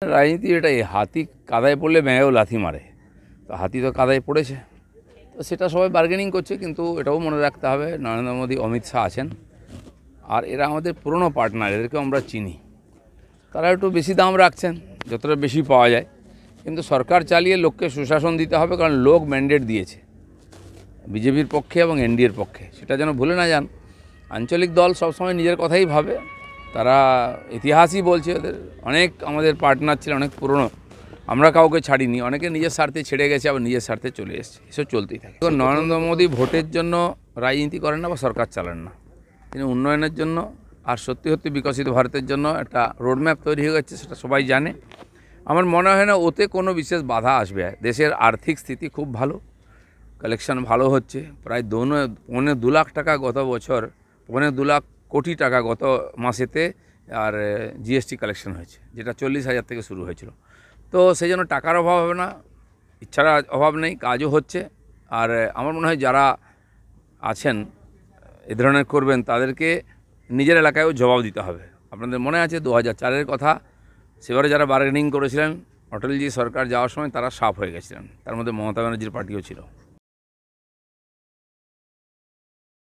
রাজনীতি এটাই, হাতি কাদায় পড়লে ব্যাঙেও লাথি মারে। তো হাতি তো কাদায় পড়েছে, তো সেটা সবাই বার্গেনিং করছে। কিন্তু এটাও মনে রাখতে হবে, নরেন্দ্র মোদী, অমিত শাহ আছেন, আর এরা আমাদের পুরনো পার্টনার, এদেরকেও আমরা চিনি। তারা একটু বেশি দাম রাখছেন, যতটা বেশি পাওয়া যায়। কিন্তু সরকার চালিয়ে লোককে সুশাসন দিতে হবে, কারণ লোক ম্যান্ডেট দিয়েছে বিজেপির পক্ষে এবং এনডিএর পক্ষে, সেটা যেন ভুলে না যান। আঞ্চলিক দল সবসময় নিজের কথাই ভাবে, তারা ইতিহাসই বলছে ওদের অনেক আমাদের পার্টনার ছিল, অনেক পুরনো, আমরা কাউকে ছাড়িনি, অনেকে নিজের স্বার্থে ছেড়ে গেছে, আবার নিজের স্বার্থে চলে এসেছে, এসব চলতেই থাকে। তো নরেন্দ্র মোদী ভোটের জন্য রাজনীতি করেন না বা সরকার চালান না, তিনি উন্নয়নের জন্য আর সত্যি সত্যি বিকশিত ভারতের জন্য একটা রোডম্যাপ তৈরি হয়ে গেছে, সেটা সবাই জানে। আমার মনে হয় না ওতে কোনো বিশেষ বাধা আসবে। দেশের আর্থিক স্থিতি খুব ভালো, কালেকশন ভালো হচ্ছে, প্রায় 2.25 লাখ টাকা গত বছর, 2.25 লাখ কোটি টাকা গত মাসেতে, আর জিএসটি কালেকশন হয়েছে, যেটা 40,000 থেকে শুরু হয়েছিল। তো সেই জন্য টাকার অভাব হবে না, ইচ্ছার অভাব নেই, কাজও হচ্ছে। আর আমার মনে হয় যারা আছেন এ ধরনের করবেন, তাদেরকে নিজের এলাকায়ও জবাব দিতে হবে। আপনাদের মনে আছে 2004-এর কথা, সেবারে যারা বার্গেনিং করেছিলেন অটলজি সরকার যাওয়ার সময়, তারা সাফ হয়ে গেছিলেন, তার মধ্যে মমতা ব্যানার্জির পার্টিও ছিল।